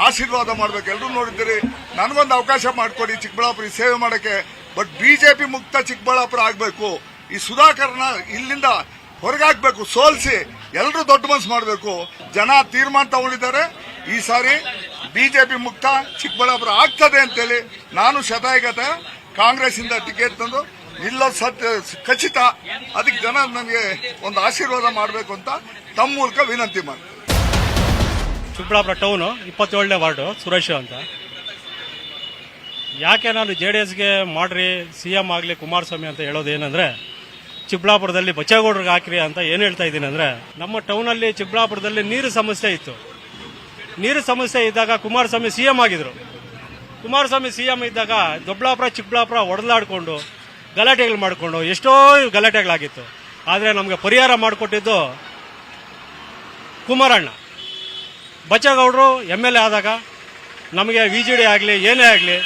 ಆಶೀರ್ವಾದ ಮಾಡಬೇಕು. ಎಲ್ಲರೂ ನೋಡಿದ್ದೀರಿ, ನನಗೊಂದು ಅವಕಾಶ ಮಾಡಿಕೊಡಿ ಚಿಕ್ಕಬಳ್ಳಾಪುರ ಸೇವೆ ಮಾಡೋಕ್ಕೆ. ಬಟ್ ಬಿಜೆಪಿ ಮುಕ್ತ ಚಿಕ್ಕಬಳ್ಳಾಪುರ ಆಗಬೇಕು. ಈ ಸುಧಾಕರ್ನ ಇಲ್ಲಿಂದ ಹೊರಗಾಕ್ಬೇಕು, ಸೋಲಿಸಿ ಎಲ್ಲರೂ ದೊಡ್ಡ ಮನಸ್ಸು ಮಾಡಬೇಕು. ಜನ ತೀರ್ಮಾನ ತಗೊಂಡಿದ್ದಾರೆ. ಈ ಸಾರಿ ಬಿಜೆಪಿ ಮುಕ್ತ ಚಿಕ್ಕಬಳ್ಳಾಪುರ ಆಗ್ತದೆ ಅಂತೇಳಿ ನಾನು ಶತಾಯಗತ ಕಾಂಗ್ರೆಸ್ ಇಂದ ಟಿಕೆಟ್ ತಂದು ನಿಲ್ಲೋದು ಸತ್ಯ ಖಚಿತ. ಅದಕ್ಕೆ ಜನ ನನಗೆ ಒಂದು ಆಶೀರ್ವಾದ ಮಾಡಬೇಕು ಅಂತ ತಮ್ಮ ಮೂಲಕ ವಿನಂತಿ ಮಾಡ್ತೀನಿ. ಚಿಕ್ಕಬಳ್ಳಾಪುರ ಟೌನು 27ನೇ ವಾರ್ಡು ಸುರೇಶ್ ಅಂತ. ಯಾಕೆ ನಾನು JDSಗೆ ಮಾಡ್ರಿ CM ಆಗಲಿ ಕುಮಾರಸ್ವಾಮಿ ಅಂತ ಹೇಳೋದೇನೆಂದ್ರೆ, ಚಿಕ್ಕಬಳ್ಳಾಪುರದಲ್ಲಿ ಬಚ್ಚೇಗೌಡರಿಗೆ ಹಾಕ್ರಿ ಅಂತ ಏನು ಹೇಳ್ತಾ ಇದ್ದೀನಿ ಅಂದರೆ, ನಮ್ಮ ಟೌನಲ್ಲಿ ಚಿಕ್ಕಬಳ್ಳಾಪುರದಲ್ಲಿ ನೀರು ಸಮಸ್ಯೆ ಇತ್ತು. ನೀರು ಸಮಸ್ಯೆ ಇದ್ದಾಗ ಕುಮಾರಸ್ವಾಮಿ CM ಆಗಿದ್ರು. ಕುಮಾರಸ್ವಾಮಿ CM ಇದ್ದಾಗ ದೊಡ್ಡಬಳ್ಳಾಪುರ ಚಿಕ್ಕಬಳ್ಳಾಪುರ ಒಡೆದಾಡ್ಕೊಂಡು ಗಲಾಟೆಗಳು ಮಾಡಿಕೊಂಡು ಎಷ್ಟೋ ಗಲಾಟೆಗಳಾಗಿತ್ತು. ಆದರೆ ನಮಗೆ ಪರಿಹಾರ ಮಾಡಿಕೊಟ್ಟಿದ್ದು ಕುಮಾರಣ್ಣ. ಬಚ್ಚೇಗೌಡರು MLA ಆದಾಗ ನಮಗೆ VGD ಆಗಲಿ ಏನೇ ಆಗಲಿ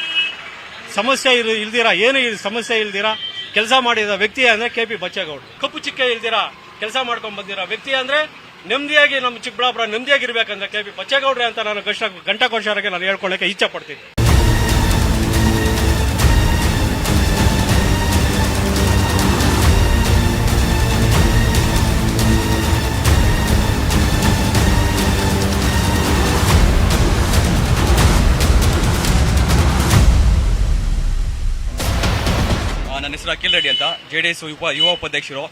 ಸಮಸ್ಯೆ ಇಲ್ದಿರಾ, ಏನು ಸಮಸ್ಯೆ ಇಲ್ದಿರಾ ಕೆಲಸ ಮಾಡಿದ ವ್ಯಕ್ತಿ ಅಂದರೆ KP ಬಚ್ಚೇಗೌಡರು. ಕಪ್ಪು ಚಿಕ್ಕೆ ಇಲ್ದಿರಾ ಕೆಲಸ ಮಾಡ್ಕೊಂಡು ಬಂದಿರೋ ವ್ಯಕ್ತಿ ಅಂದರೆ ನೆಮ್ಮದಿಯಾಗಿ ನಮ್ಮ ಚಿಕ್ಕಬಳ್ಳಾಪುರ ನೆಮ್ಮದಿಯಾಗಿರ್ಬೇಕಂದ್ರೆ KP ಬಚ್ಚೇಗೌಡ್ರೆ ಅಂತ ನಾನು ಘಂಟಾಘೋಷರಿಗೆ ನಾನು ಹೇಳ್ಕೊಳ್ಳೋಕೆ ಇಚ್ಛೆ ಪಡ್ತೀನಿ. ನನ್ನ ಹೆಸರು ಅಖಿಲ್ ರೆಡ್ಡಿ ಅಂತ, JDS ಯುವ ಉಪಾಧ್ಯಕ್ಷರು.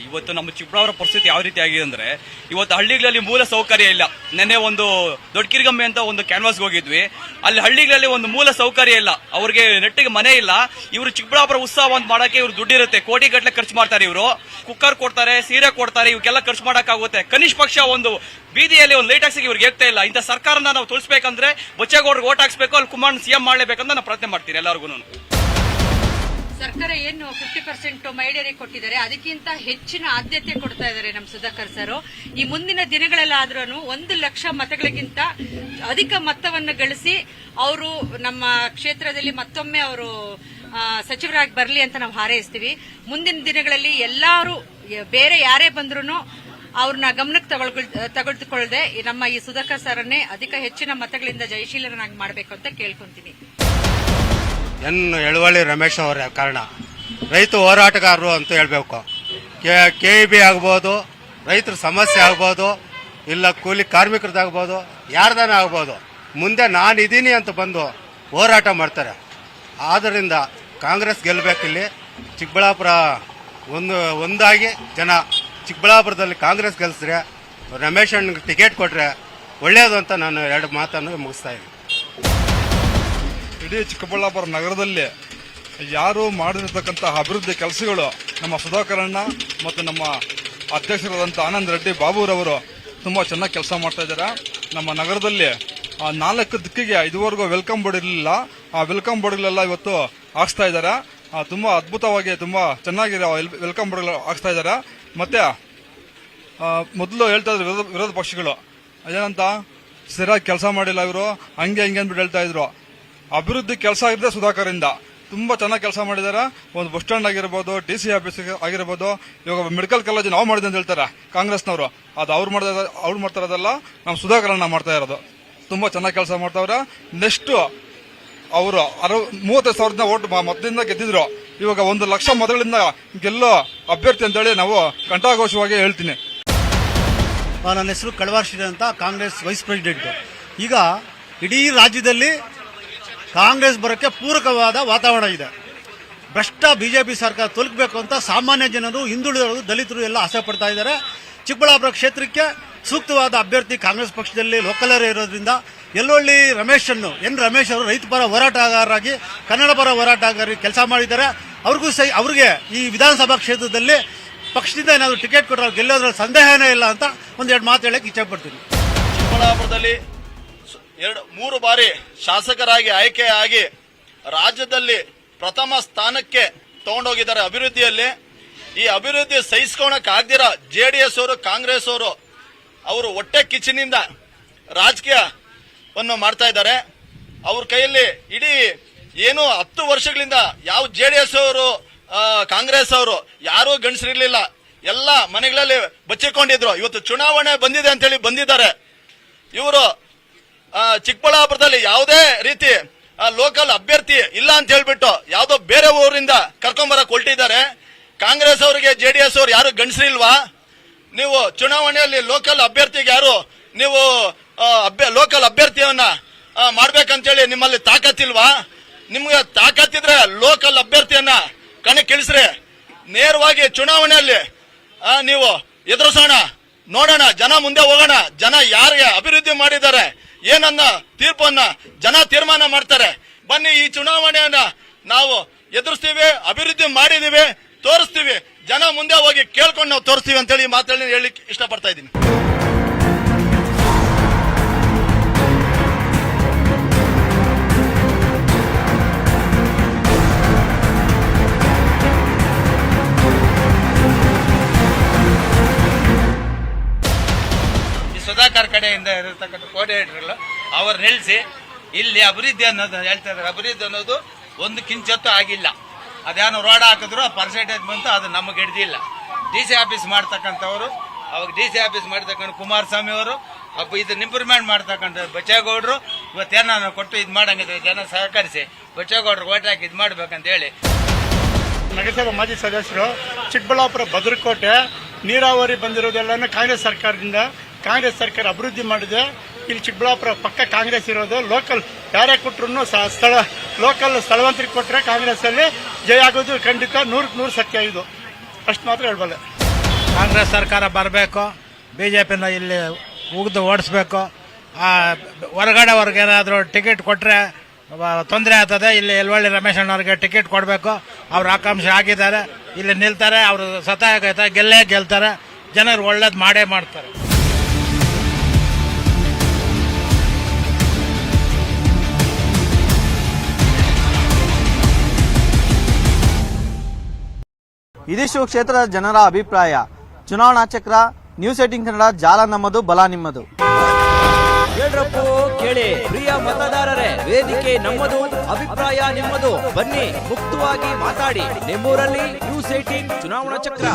ಇವತ್ತು ನಮ್ಮ ಚಿಕ್ಕಬಳ್ಳಾಪುರ ಪರಿಸ್ಥಿತಿ ಯಾವ ರೀತಿ ಆಗಿದೆ ಅಂದ್ರೆ, ಇವತ್ತು ಹಳ್ಳಿಗಳಲ್ಲಿ ಮೂಲ ಸೌಕರ್ಯ ಇಲ್ಲ. ನೆನ್ನೆ ಒಂದು ದೊಡ್ಡಕಿರ್ಗಮ್ಮೆ ಅಂತ ಒಂದು ಕ್ಯಾನ್ವಾಸ್ಗೆ ಹೋಗಿದ್ವಿ. ಅಲ್ಲಿ ಹಳ್ಳಿಗಳಲ್ಲಿ ಒಂದು ಮೂಲ ಸೌಕರ್ಯ ಇಲ್ಲ, ಅವ್ರಿಗೆ ನೆಟ್ಟಿಗೆ ಮನೆ ಇಲ್ಲ. ಇವರು ಚಿಕ್ಕಬಳ್ಳಾಪುರ ಉತ್ಸವ ಅಂತ ಮಾಡಕ್ಕೆ ಇವ್ರು ದುಡ್ಡಿರುತ್ತೆ, ಕೋಟಿ ಗಟ್ಟಲೆ ಖರ್ಚು ಮಾಡ್ತಾರೆ. ಇವರು ಕುಕ್ಕರ್ ಕೊಡ್ತಾರೆ, ಸೀರೆ ಕೊಡ್ತಾರೆ, ಇವಕ್ಕೆಲ್ಲ ಖರ್ಚು ಮಾಡಕ್ಕಾಗುತ್ತೆ. ಕನಿಷ್ಠ ಪಕ್ಷ ಒಂದು ಬೀದಿಯಲ್ಲಿ ಒಂದು ಲೈಟ್ ಹಾಕ್ಸಿಗೆ ಇವ್ರಿಗೆ ಆಗ್ತಾ ಇಲ್ಲ. ಇಂಥ ಸರ್ಕಾರನ ನಾವು ತುಳಿಸ್ಬೇಕಂದ್ರೆ ಬಚ್ಚೇಗೌಡರಿಗೆ ಓಟ್ ಹಾಕ್ಸ್ಬೇಕು, ಅಲ್ಲಿ ಕುಮಾರನ್ CM ಮಾಡಲೇಬೇಕಂತ ನಾನು ಪ್ರಯತ್ನ ಮಾಡ್ತೀನಿ ಎಲ್ಲರಿಗೂ. ಸರ್ಕಾರ ಏನು 50% ಮಹಿಳೆಯರಿಗೆ ಕೊಟ್ಟಿದ್ದಾರೆ, ಅದಕ್ಕಿಂತ ಹೆಚ್ಚಿನ ಆದ್ಯತೆ ಕೊಡ್ತಾ ಇದ್ದಾರೆ ನಮ್ಮ ಸುಧಾಕರ್ ಸರ್. ಈ ಮುಂದಿನ ದಿನಗಳಲ್ಲಾದ್ರೂ 1 ಲಕ್ಷ ಮತಗಳಿಗಿಂತ ಅಧಿಕ ಮೊತ್ತವನ್ನು ಗಳಿಸಿ ಅವರು ನಮ್ಮ ಕ್ಷೇತ್ರದಲ್ಲಿ ಮತ್ತೊಮ್ಮೆ ಅವರು ಸಚಿವರಾಗಿ ಬರಲಿ ಅಂತ ನಾವು ಹಾರೈಸ್ತೀವಿ. ಮುಂದಿನ ದಿನಗಳಲ್ಲಿ ಎಲ್ಲರೂ ಬೇರೆ ಯಾರೇ ಬಂದ್ರೂ ಅವ್ರನ್ನ ಗಮನಕ್ಕೆ ತೆಗೆದುಕೊಳ್ಳದೆ ನಮ್ಮ ಈ ಸುಧಾಕರ್ ಸರ್ನೇ ಅಧಿಕ ಹೆಚ್ಚಿನ ಮತಗಳಿಂದ ಜಯಶೀಲರನ್ನಾಗಿ ಮಾಡಬೇಕು ಅಂತ ಕೇಳ್ಕೊಂತೀನಿ. ಎಳವಳ್ಳಿ ರಮೇಶ್ ಅವರ ಕಾರಣ ರೈತ ಹೋರಾಟಗಾರರು ಅಂತ ಹೇಳ್ಬೇಕು. KEB ಆಗ್ಬೋದು, ರೈತರ ಸಮಸ್ಯೆ ಆಗ್ಬೋದು, ಇಲ್ಲ ಕೂಲಿ ಕಾರ್ಮಿಕರದಾಗ್ಬೋದು, ಯಾರ್ದಾನ ಆಗ್ಬೋದು, ಮುಂದೆ ನಾನಿದ್ದೀನಿ ಅಂತ ಬಂದು ಹೋರಾಟ ಮಾಡ್ತಾರೆ. ಆದ್ದರಿಂದ ಕಾಂಗ್ರೆಸ್ ಗೆಲ್ಲಬೇಕಿಲ್ಲಿ. ಚಿಕ್ಕಬಳ್ಳಾಪುರ ಒಂದಾಗಿ ಜನ ಚಿಕ್ಕಬಳ್ಳಾಪುರದಲ್ಲಿ ಕಾಂಗ್ರೆಸ್ ಗೆಲ್ಲಿಸಿದ್ರೆ, ರಮೇಶ್ ಅಣ್ಣಗೆ ಟಿಕೆಟ್ ಕೊಟ್ಟರೆ ಒಳ್ಳೆಯದು ಅಂತ ನಾನು 2 ಮಾತನ್ನು ಮುಗಿಸ್ತಾ ಇದ್ದೀನಿ. ಇಡೀ ಚಿಕ್ಕಬಳ್ಳಾಪುರ ನಗರದಲ್ಲಿ ಯಾರು ಮಾಡಿರ್ತಕ್ಕಂತಹ ಅಭಿವೃದ್ಧಿ ಕೆಲಸಗಳು ನಮ್ಮ ಸುಧಾಕರಣ್ಣ ಮತ್ತು ನಮ್ಮ ಅಧ್ಯಕ್ಷರಾದಂಥ ಆನಂದ್ ರೆಡ್ಡಿ ಬಾಬುರವರು ತುಂಬ ಚೆನ್ನಾಗಿ ಕೆಲಸ ಮಾಡ್ತಾ ಇದ್ದಾರೆ. ನಮ್ಮ ನಗರದಲ್ಲಿ 4 ದಿಕ್ಕಿಗೆ ಇದುವರೆಗೂ ವೆಲ್ಕಮ್ ಬೋರ್ಡ್ ಇರಲಿಲ್ಲ, ಆ ವೆಲ್ಕಮ್ ಬೋರ್ಡ್ಗಳೆಲ್ಲ ಇವತ್ತು ಹಾಕ್ಸ್ತಾ ಇದ್ದಾರೆ. ತುಂಬ ಅದ್ಭುತವಾಗಿ ತುಂಬ ಚೆನ್ನಾಗಿರೋ ವೆಲ್ಕಮ್ ಬೋರ್ಡ್ಗಳು ಹಾಕ್ಸ್ತಾ ಇದ್ದಾರೆ. ಮತ್ತೆ ಮೊದಲು ಹೇಳ್ತಾ ಇದ್ರು ವಿರೋಧ ಪಕ್ಷಗಳು ಏನಂತ, ಸರಿಯಾಗಿ ಕೆಲಸ ಮಾಡಿಲ್ಲ ಇವರು, ಹಂಗೆ ಹಿಂಗೆ ಅಂದ್ಬಿಟ್ಟು ಹೇಳ್ತಾ ಇದ್ರು. ಅಭಿವೃದ್ಧಿ ಕೆಲಸ ಆಗಿದೆ ಸುಧಾಕರಿಂದ, ತುಂಬಾ ಚೆನ್ನಾಗಿ ಕೆಲಸ ಮಾಡಿದ್ದಾರೆ. ಒಂದು ಬಸ್ ಸ್ಟ್ಯಾಂಡ್ ಆಗಿರ್ಬೋದು, DC ಆಫೀಸ್ ಆಗಿರ್ಬೋದು, ಇವಾಗ ಮೆಡಿಕಲ್ ಕಾಲೇಜ್ ನಾವು ಮಾಡಿದೆ ಅಂತ ಹೇಳ್ತಾರೆ ಕಾಂಗ್ರೆಸ್ನವರು. ಅದು ಅವ್ರು ಮಾಡ್ತಾ ಇರೋದಲ್ಲ, ನಮ್ಮ ಸುಧಾಕರಣ್ಣ ಮಾಡ್ತಾ ಇರೋದು. ತುಂಬಾ ಚೆನ್ನಾಗಿ ಕೆಲಸ ಮಾಡ್ತಾವ್ರೆ. ನೆಕ್ಸ್ಟ್ ಅವರು 35,000 ಓಟ್ ಮತದಿಂದ ಗೆದ್ದಿದ್ರು. ಇವಾಗ 1 ಲಕ್ಷ ಮತಗಳಿಂದ ಗೆಲ್ಲೋ ಅಭ್ಯರ್ಥಿ ಅಂತೇಳಿ ನಾವು ಕಂಠಾಘೋಷವಾಗಿ ಹೇಳ್ತೀನಿ. ನನ್ನ ಹೆಸರು ಕಳವಾರ್ ಶ್ರೀ ಅಂತ, ಕಾಂಗ್ರೆಸ್ ವೈಸ್ ಪ್ರೆಸಿಡೆಂಟ್. ಈಗ ಇಡೀ ರಾಜ್ಯದಲ್ಲಿ ಕಾಂಗ್ರೆಸ್ ಬರೋಕ್ಕೆ ಪೂರಕವಾದ ವಾತಾವರಣ ಇದೆ. ಭ್ರಷ್ಟ ಬಿಜೆಪಿ ಸರ್ಕಾರ ತೊಲಗಬೇಕು ಅಂತ ಸಾಮಾನ್ಯ ಜನರು, ಹಿಂದುಳಿದವರು, ದಲಿತರು ಎಲ್ಲ ಆಸೆ ಪಡ್ತಾ ಇದ್ದಾರೆ. ಚಿಕ್ಕಬಳ್ಳಾಪುರ ಕ್ಷೇತ್ರಕ್ಕೆ ಸೂಕ್ತವಾದ ಅಭ್ಯರ್ಥಿ ಕಾಂಗ್ರೆಸ್ ಪಕ್ಷದಲ್ಲಿ ಲೋಕಲರೇ ಇರೋದ್ರಿಂದ ಯಲ್ಲೊಳ್ಳಿ ರಮೇಶ್ ಅವರು ರೈತ ಪರ ಹೋರಾಟಗಾರರಾಗಿ, ಕನ್ನಡ ಪರ ಹೋರಾಟಗಾರರಾಗಿ ಕೆಲಸ ಮಾಡಿದ್ದಾರೆ. ಅವ್ರಿಗೆ ಈ ವಿಧಾನಸಭಾ ಕ್ಷೇತ್ರದಲ್ಲಿ ಪಕ್ಷದಿಂದ ಏನಾದರೂ ಟಿಕೆಟ್ ಕೊಟ್ಟರೆ ಅವ್ರು ಗೆಲ್ಲೋದ್ರಲ್ಲಿ ಸಂದೇಹನೇ ಇಲ್ಲ ಅಂತ 1-2 ಮಾತು ಹೇಳಕ್ಕೆ ಇಚ್ಛೆ ಪಡ್ತೀನಿ. ಚಿಕ್ಕಬಳ್ಳಾಪುರದಲ್ಲಿ 3 ಬಾರಿ ಶಾಸಕರಾಗಿ ಆಯ್ಕೆಯಾಗಿ ರಾಜ್ಯದಲ್ಲಿ ಪ್ರಥಮ ಸ್ಥಾನಕ್ಕೆ ತಗೊಂಡೋಗಿದ್ದಾರೆ ಅಭಿವೃದ್ಧಿಯಲ್ಲಿ. ಈ ಅಭಿವೃದ್ಧಿ ಸಹಿಸ್ಕೊಳಕ್ ಆಗದಿರ JDS ಅವರು, ಕಾಂಗ್ರೆಸ್ ಅವರು ಹೊಟ್ಟೆ ಕಿಚ್ಚಿನಿಂದ ರಾಜಕೀಯವನ್ನು ಮಾಡ್ತಾ ಇದ್ದಾರೆ. ಅವ್ರ ಕೈಯಲ್ಲಿ ಇಡೀ ಏನು 10 ವರ್ಷಗಳಿಂದ ಯಾವ JDS ಅವರು ಕಾಂಗ್ರೆಸ್ ಅವರು ಯಾರೂ ಗಂಡಸರಿರ್ಲಿಲ್ಲ, ಎಲ್ಲ ಮನೆಗಳಲ್ಲಿ ಬಚ್ಚಿಕೊಂಡಿದ್ರು. ಇವತ್ತು ಚುನಾವಣೆ ಬಂದಿದೆ ಅಂತೇಳಿ ಬಂದಿದ್ದಾರೆ. ಇವರು ಚಿಕ್ಕಬಳ್ಳಾಪುರದಲ್ಲಿ ಯಾವುದೇ ರೀತಿ ಲೋಕಲ್ ಅಭ್ಯರ್ಥಿ ಇಲ್ಲ ಅಂತ ಹೇಳ್ಬಿಟ್ಟು ಯಾವುದೋ ಬೇರೆ ಊರಿಂದ ಕರ್ಕೊಂಬರಕ್ ಹೊರಟಿದ್ದಾರೆ. ಕಾಂಗ್ರೆಸ್ ಅವರಿಗೆ JDS ಅವರು ಯಾರು ಗಂಡಸರಿಲ್ವಾ? ನೀವು ಚುನಾವಣೆಯಲ್ಲಿ ಲೋಕಲ್ ಅಭ್ಯರ್ಥಿಗೆ ಯಾರು ನೀವು ಲೋಕಲ್ ಅಭ್ಯರ್ಥಿಯನ್ನ ಮಾಡ್ಬೇಕಂತೇಳಿ ನಿಮ್ಮಲ್ಲಿ ತಾಕತ್ತಿಲ್ವಾ? ನಿಮ್ಗೆ ತಾಕತ್ತಿದ್ರೆ ಲೋಕಲ್ ಅಭ್ಯರ್ಥಿಯನ್ನ ಕಣಕ್ಕಿಳಿಸ್ರಿ. ನೇರವಾಗಿ ಚುನಾವಣೆಯಲ್ಲಿ ನೀವು ಎದುರಿಸೋಣ, ನೋಡೋಣ, ಜನ ಮುಂದೆ ಹೋಗೋಣ. ಜನ ಯಾರಿಗೆ ಅಭಿವೃದ್ಧಿ ಮಾಡಿದ್ದಾರೆ ಏನನ್ನ ತೀರ್ಪನ್ನ ಜನ ತೀರ್ಮಾನ ಮಾಡ್ತಾರೆ. ಬನ್ನಿ, ಈ ಚುನಾವಣೆಯನ್ನ ನಾವು ಎದುರಿಸ್ತೀವಿ, ಅಭಿವೃದ್ಧಿ ಮಾಡಿದೀವಿ, ತೋರಿಸ್ತೀವಿ. ಜನ ಮುಂದೆ ಹೋಗಿ ಕೇಳ್ಕೊಂಡು ನಾವು ತೋರಿಸ್ತೀವಿ ಅಂತೇಳಿ ಮಾತಲ್ಲಿ ಹೇಳಲಿಕ್ಕೆ ಇಷ್ಟಪಡ್ತಾ ಇದ್ದೀನಿ. ಸುಧಾಕರ್ ಕಡೆಯಿಂದ ಇರತಕ್ಕಂಥ ಕೋಆರ್ಡಿನೇಟರ್ಗಳು ಅವರು ನಿಲ್ಲಿಸಿ ಇಲ್ಲಿ ಅಭಿವೃದ್ಧಿ ಅನ್ನೋದು ಹೇಳ್ತಾ ಇದ್ದಾರೆ. ಅಭಿವೃದ್ಧಿ ಅನ್ನೋದು ಒಂದು ಕಿಂಚತ್ತು ಆಗಿಲ್ಲ. ಅದೇನೋ ರೋಡ್ ಹಾಕಿದ್ರು ಪರ್ಸೆಂಟೇಜ್ ಬಂತು, ಅದು ನಮಗೆ ಹಿಡಿದಿಲ್ಲ. DC ಆಫೀಸ್ ಮಾಡ್ತಕ್ಕಂಥವ್ರು, ಅವಾಗ DC ಆಫೀಸ್ ಮಾಡ್ತಕ್ಕಂಥ ಕುಮಾರಸ್ವಾಮಿ ಅವರು, ಇದನ್ನ ಇಂಪ್ರೂವ್ಮೆಂಟ್ ಮಾಡ್ತಕ್ಕಂಥ ಬಚ್ಚೇಗೌಡರು ಇವತ್ತೇನ ಕೊಟ್ಟು ಇದು ಮಾಡಂಗಿದ್ರೆ ಜನ ಸಹಕರಿಸಿ ಬಚ್ಚೇಗೌಡರು ಓಟ್ ಹಾಕಿ ಇದು ಮಾಡ್ಬೇಕಂತ ಹೇಳಿ. ನಗರಸಭಾ ಮಾಜಿ ಸದಸ್ಯರು ಚಿಕ್ಕಬಳ್ಳಾಪುರ ಭದ್ರಕೋಟೆ ನೀರಾವರಿ ಬಂದಿರೋದೆಲ್ಲನೂ ಕಾಂಗ್ರೆಸ್ ಸರ್ಕಾರದಿಂದ. ಕಾಂಗ್ರೆಸ್ ಸರ್ಕಾರ ಅಭಿವೃದ್ಧಿ ಮಾಡಿದೆ. ಇಲ್ಲಿ ಚಿಕ್ಕಬಳ್ಳಾಪುರ ಪಕ್ಕ ಕಾಂಗ್ರೆಸ್ ಇರೋದು. ಲೋಕಲ್ ಯಾರೇ ಕೊಟ್ಟರು ಲೋಕಲ್ ಸ್ಥಳವಂತರಿಗೆ ಕೊಟ್ಟರೆ ಕಾಂಗ್ರೆಸ್ ಅಲ್ಲಿ ಜಯ ಆಗೋದು ಖಂಡಿತ 100% ಸತ್ಯ. ಇದು ಅಷ್ಟು ಮಾತ್ರ ಹೇಳ್ಬಲ್ಲೆ. ಕಾಂಗ್ರೆಸ್ ಸರ್ಕಾರ ಬರಬೇಕು, BJPನ ಇಲ್ಲಿ ಉಗಿದು ಓಡಿಸ್ಬೇಕು. ಹೊರಗಡೆವರೆಗೇನಾದರೂ ಟಿಕೆಟ್ ಕೊಟ್ಟರೆ ತೊಂದರೆ ಆಗ್ತದೆ. ಇಲ್ಲಿ ಯಲವಳ್ಳಿ ರಮೇಶ್ ಅಣ್ಣವ್ರಿಗೆ ಟಿಕೆಟ್ ಕೊಡಬೇಕು. ಅವ್ರ ಆಕಾಂಕ್ಷೆ ಆಗಿದ್ದಾರೆ, ಇಲ್ಲಿ ನಿಲ್ತಾರೆ. ಅವರು ಸತಾಗೈತೆ ಗೆಲ್ಲೇ ಗೆಲ್ತಾರೆ. ಜನರು ಒಳ್ಳೇದು ಮಾಡೇ ಮಾಡ್ತಾರೆ. ಇದಿಷ್ಟು ಕ್ಷೇತ್ರದ ಜನರ ಅಭಿಪ್ರಾಯ. ಚುನಾವಣಾ ಚಕ್ರ, ನ್ಯೂಸ್ 18 ಕನ್ನಡ, ಜಾಲ ನಮ್ಮದು, ಬಲ ನಿಮ್ಮದು. ಕೇಳ್ರಪ್ಪೋ ಕೇಳಿ, ಪ್ರಿಯ ಮತದಾರರೇ, ವೇದಿಕೆ ನಮ್ಮದು, ಅಭಿಪ್ರಾಯ ನಿಮ್ಮದು. ಬನ್ನಿ, ಮುಕ್ತವಾಗಿ ಮಾತಾಡಿ. ನಿಮ್ಮೂರಲ್ಲಿ ನ್ಯೂಸ್ 18 ಚುನಾವಣಾ ಚಕ್ರ.